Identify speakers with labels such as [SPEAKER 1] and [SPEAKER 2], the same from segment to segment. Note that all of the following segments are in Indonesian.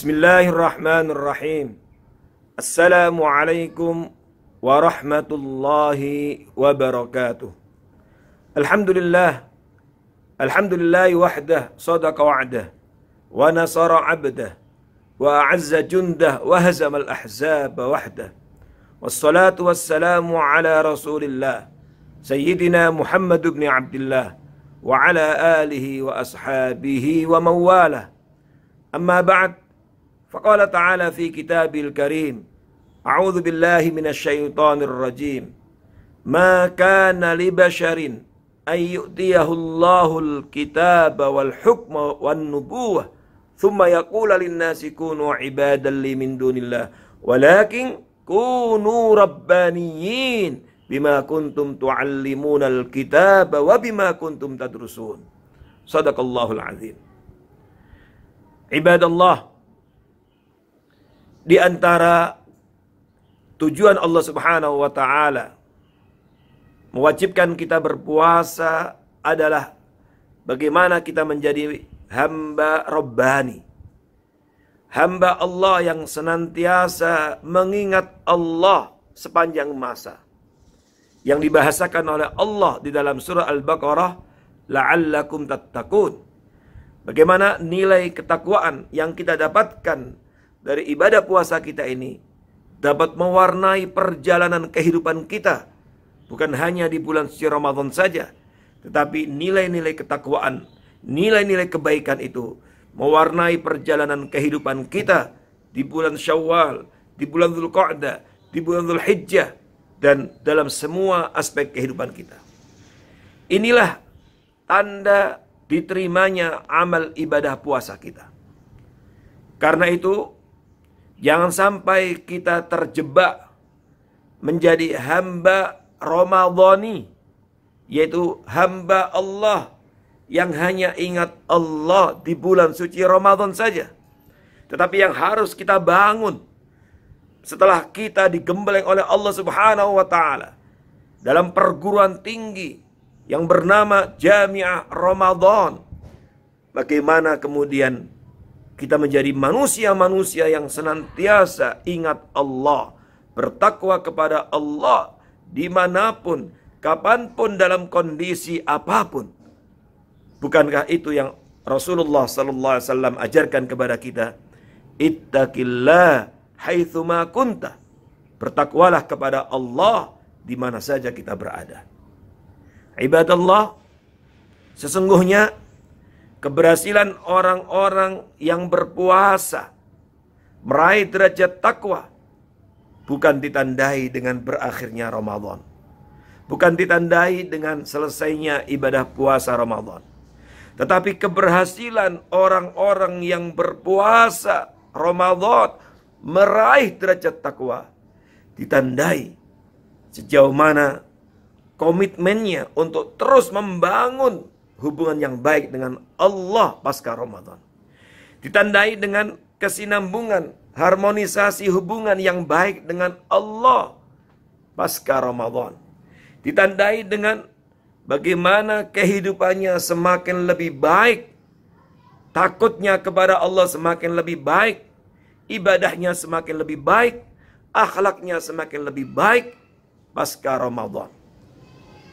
[SPEAKER 1] Bismillahirrahmanirrahim. Assalamualaikum warahmatullahi wabarakatuh. Alhamdulillah. Alhamdulillahi wahdah sadaqa wa'dah wa nasara 'abdah wa a'azza jundah wa hazamal ahzaba wahdah. Wassalatu wassalamu ala Rasulillah Sayyidina Muhammad ibn Abdullah wa ala alihi wa ashabihi wa mawalah. Amma ba'd. Faqala ta'ala fi kitabil karim. A'udzu billahi minasyaitonir rajim. Ma kana li basharin ay yu'tiyahu Allahul kitaba wal hukma wan nubuwah thumma yaqula lin-nasi kunu ibadan li min dunillah walakin kunu rabbaniyyin bima kuntum tu'allimunal kitaba wa bima kuntum tadrusun. Shadaqallahul azim. Ibadallah, di antara tujuan Allah Subhanahu wa taala mewajibkan kita berpuasa adalah bagaimana kita menjadi hamba Rabbani. Hamba Allah yang senantiasa mengingat Allah sepanjang masa. Yang dibahasakan oleh Allah di dalam surah Al-Baqarah, la'allakum tattaqun. Bagaimana nilai ketakwaan yang kita dapatkan dari ibadah puasa kita ini dapat mewarnai perjalanan kehidupan kita. Bukan hanya di bulan suci Ramadan saja, tetapi nilai-nilai ketakwaan, nilai-nilai kebaikan itu mewarnai perjalanan kehidupan kita di bulan Syawal, di bulan Dzulqa'dah, di bulan Dzulhijjah, dan dalam semua aspek kehidupan kita. Inilah tanda diterimanya amal ibadah puasa kita. Karena itu, jangan sampai kita terjebak menjadi hamba Ramadhani, yaitu hamba Allah yang hanya ingat Allah di bulan suci Ramadan saja. Tetapi yang harus kita bangun setelah kita digembleng oleh Allah Subhanahu wa taala dalam perguruan tinggi yang bernama Jami'ah Ramadan, bagaimana kemudian kita menjadi manusia-manusia yang senantiasa ingat Allah, bertakwa kepada Allah dimanapun, kapanpun, dalam kondisi apapun. Bukankah itu yang Rasulullah sallallahu alaihi wasallam ajarkan kepada kita? Ittaqillah haitsu ma kunta. Bertakwalah kepada Allah di mana saja kita berada. Ibadallah, sesungguhnya keberhasilan orang-orang yang berpuasa meraih derajat takwa bukan ditandai dengan berakhirnya Ramadan, bukan ditandai dengan selesainya ibadah puasa Ramadan, tetapi keberhasilan orang-orang yang berpuasa Ramadan meraih derajat takwa ditandai sejauh mana komitmennya untuk terus membangun hubungan yang baik dengan Allah pasca Ramadan. Ditandai dengan kesinambungan, harmonisasi hubungan yang baik dengan Allah pasca Ramadan. Ditandai dengan bagaimana kehidupannya semakin lebih baik, takutnya kepada Allah semakin lebih baik, ibadahnya semakin lebih baik, akhlaknya semakin lebih baik pasca Ramadan.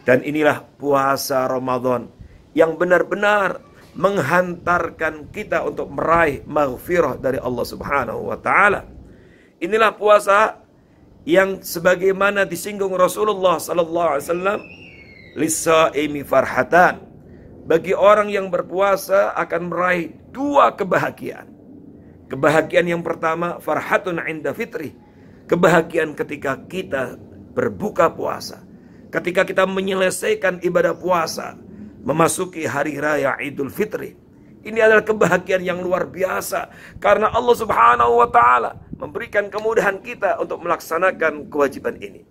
[SPEAKER 1] Dan inilah puasa Ramadan yang benar-benar menghantarkan kita untuk meraih maghfirah dari Allah Subhanahu wa taala. Inilah puasa yang sebagaimana disinggung Rasulullah sallallahu alaihi wasallam, lis-shaimi farhatan. Bagi orang yang berpuasa akan meraih dua kebahagiaan. Kebahagiaan yang pertama, farhatun 'inda fitri. Kebahagiaan ketika kita berbuka puasa. Ketika kita menyelesaikan ibadah puasa, memasuki hari raya Idul Fitri. Ini adalah kebahagiaan yang luar biasa, karena Allah Subhanahu wa taala memberikan kemudahan kita untuk melaksanakan kewajiban ini.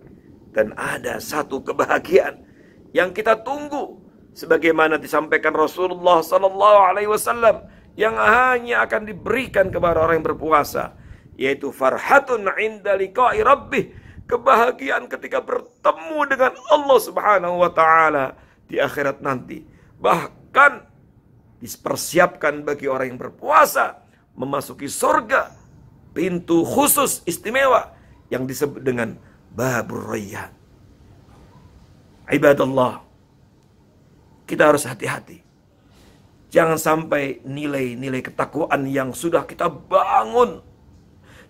[SPEAKER 1] Dan ada satu kebahagiaan yang kita tunggu, sebagaimana disampaikan Rasulullah sallallahu alaihi wasallam, yang hanya akan diberikan kepada orang yang berpuasa, yaitu farhatun 'inda liqa'i rabbih. Kebahagiaan ketika bertemu dengan Allah Subhanahu wa taala di akhirat nanti. Bahkan dipersiapkan bagi orang yang berpuasa memasuki surga, pintu khusus istimewa yang disebut dengan Babur Rayyan. Ibadallah, kita harus hati-hati. Jangan sampai nilai-nilai ketakwaan yang sudah kita bangun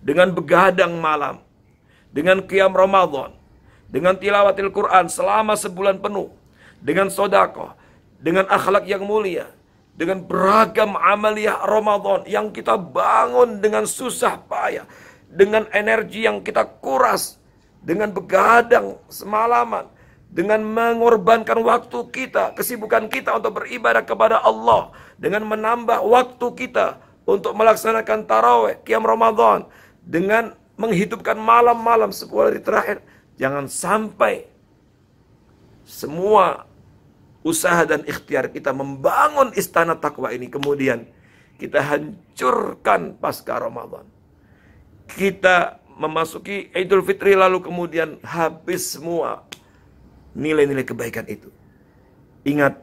[SPEAKER 1] dengan begadang malam, dengan qiyam Ramadan, dengan tilawatil Quran selama sebulan penuh, dengan sedekah, dengan akhlak yang mulia, dengan beragam amaliyah Ramadan yang kita bangun dengan susah payah, dengan energi yang kita kuras, dengan begadang semalaman, dengan mengorbankan waktu kita, kesibukan kita untuk beribadah kepada Allah, dengan menambah waktu kita untuk melaksanakan tarawih, qiyam Ramadan, dengan menghidupkan malam-malam 10 hari terakhir. Jangan sampai semua usaha dan ikhtiar kita membangun istana takwa ini kemudian kita hancurkan pasca Ramadan. Kita memasuki Idul Fitri lalu kemudian habis semua nilai-nilai kebaikan itu. Ingat,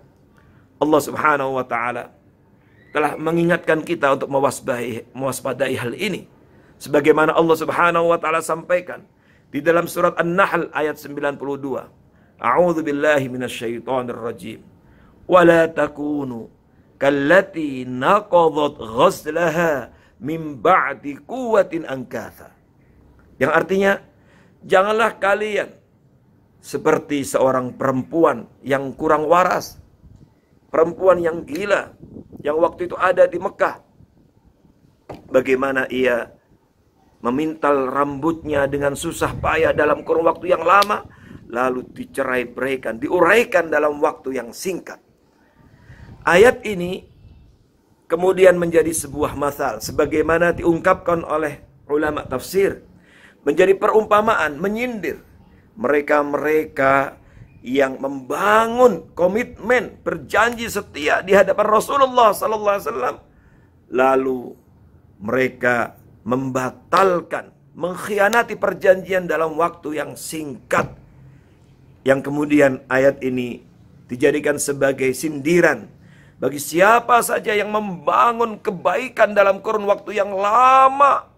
[SPEAKER 1] Allah Subhanahu wa taala telah mengingatkan kita untuk mewaspadai hal ini. Sebagaimana Allah Subhanahu wa taala sampaikan di dalam surat An-Nahl ayat 92. A'udzu billahi minasyaitonir rajim. Wala takunu kallati naqadat ghazlaha min ba'di quwwatin ankatha. Yang artinya, janganlah kalian seperti seorang perempuan yang kurang waras, perempuan yang gila, yang waktu itu ada di Mekah. Bagaimana ia memintal rambutnya dengan susah payah dalam kurun waktu yang lama, lalu dicerai-beraikan, diuraikan dalam waktu yang singkat. Ayat ini kemudian menjadi sebuah masal, sebagaimana diungkapkan oleh ulama tafsir, menjadi perumpamaan, menyindir mereka-mereka yang membangun komitmen, berjanji setia di hadapan Rasulullah sallallahu alaihi wasallam, lalu mereka membatalkan, mengkhianati perjanjian dalam waktu yang singkat, yang kemudian ayat ini dijadikan sebagai sindiran bagi siapa saja yang membangun kebaikan dalam kurun waktu yang lama.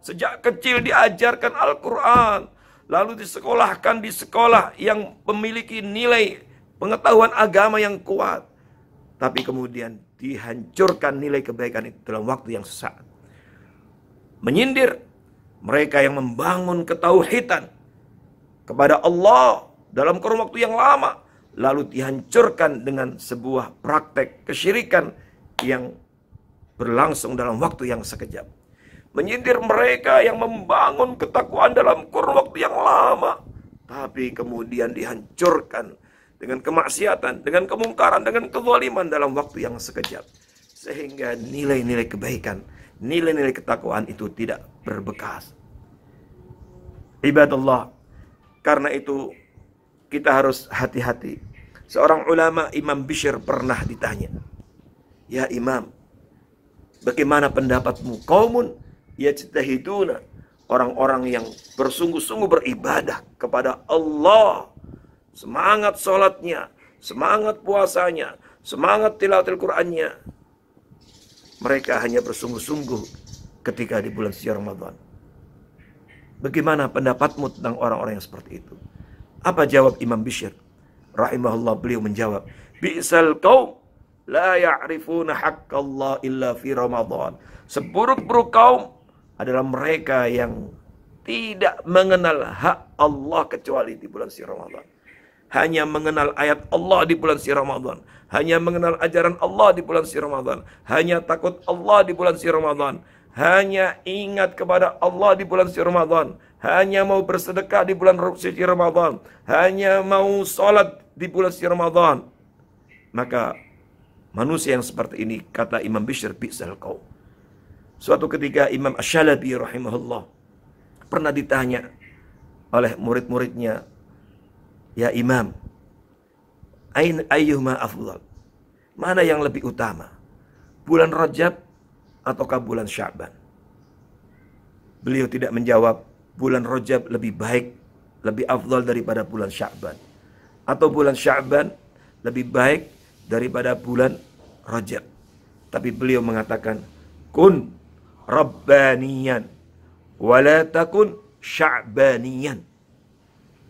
[SPEAKER 1] Sejak kecil diajarkan Al-Quran, lalu disekolahkan di sekolah yang memiliki nilai pengetahuan agama yang kuat, tapi kemudian dihancurkan nilai kebaikan itu dalam waktu yang sesaat. Menyindir mereka yang membangun ketauhidan kepada Allah dalam kurun waktu yang lama, lalu dihancurkan dengan sebuah praktek kesyirikan yang berlangsung dalam waktu yang sekejap. Menyindir mereka yang membangun ketakwaan dalam kurun waktu yang lama, tapi kemudian dihancurkan dengan kemaksiatan, dengan kemungkaran, dengan kezaliman dalam waktu yang sekejap. Sehingga nilai-nilai kebaikan, nilai-nilai ketakwaan itu tidak berbekas. Ibadallah, karena itu kita harus hati-hati. Seorang ulama, Imam Bishr, pernah ditanya, "Ya Imam, bagaimana pendapatmu? Qaumun yajtahiduna, orang-orang yang bersungguh-sungguh beribadah kepada Allah, semangat sholatnya, semangat puasanya, semangat tilawatil Qur'annya. Mereka hanya bersungguh-sungguh ketika di bulan suci Ramadan. Bagaimana pendapatmu tentang orang-orang yang seperti itu?" Apa jawab Imam Bishr rahimahullah? Beliau menjawab, "Bi'sal qaum la ya'rifuna haqqallah illa fi Ramadan." Seburuk-buruk kaum adalah mereka yang tidak mengenal hak Allah kecuali di bulan suci Ramadan. Hanya mengenal ayat Allah di bulan suci Ramadan, hanya mengenal ajaran Allah di bulan suci Ramadan, hanya takut Allah di bulan suci Ramadan, hanya ingat kepada Allah di bulan suci Ramadan, hanya mau bersedekah di bulan suci Ramadan, hanya mau sholat di bulan suci Ramadan. Maka manusia yang seperti ini, kata Imam Bishr, bi'sal qaum. Suatu ketika Imam Asy-Syalabi rahimahullah pernah ditanya oleh murid-muridnya, "Ya Imam, ayyuhuma afdal? Mana yang lebih utama? Bulan Rajab ataukah bulan Sya'ban?" Beliau tidak menjawab bulan Rajab lebih baik, lebih afdal daripada bulan Sya'ban, atau bulan Sya'ban lebih baik daripada bulan Rajab. Tapi beliau mengatakan, "Kun rabbaniyan wa la takun sya'baniyan.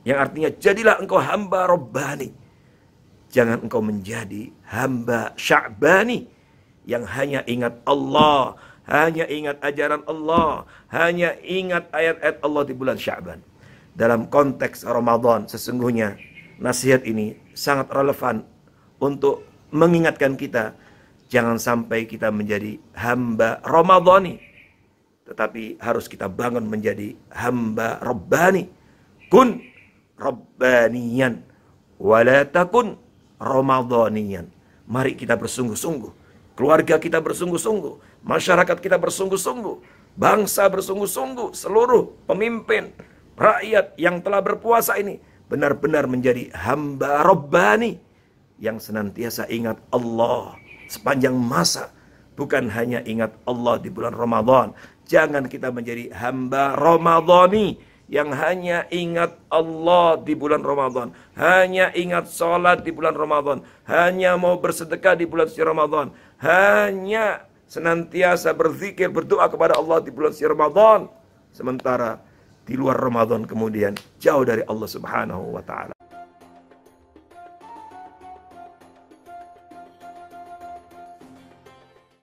[SPEAKER 1] Yang artinya jadilah engkau hamba rabbani. Jangan engkau menjadi hamba sya'bani yang hanya ingat Allah, hanya ingat ajaran Allah, hanya ingat ayat-ayat Allah di bulan Sya'ban. Dalam konteks Ramadan, sesungguhnya nasihat ini sangat relevan untuk mengingatkan kita, jangan sampai kita menjadi hamba Ramadhani, tetapi harus kita bangun menjadi hamba Rabbani. Kun Rabbaniyan wala takun Ramadhaniyan. Mari kita bersungguh-sungguh, keluarga kita bersungguh-sungguh, masyarakat kita bersungguh-sungguh, bangsa bersungguh-sungguh, seluruh pemimpin, rakyat yang telah berpuasa ini benar-benar menjadi hamba Rabbani yang senantiasa ingat Allah sepanjang masa. Bukan hanya ingat Allah di bulan Ramadan. Jangan kita menjadi hamba Ramadhani yang hanya ingat Allah di bulan Ramadan, hanya ingat sholat di bulan Ramadan, hanya mau bersedekah di bulan suci Ramadan, hanya senantiasa berzikir, berdoa kepada Allah di bulan suci Ramadan, sementara di luar Ramadan kemudian jauh dari Allah Subhanahu wa ta'ala.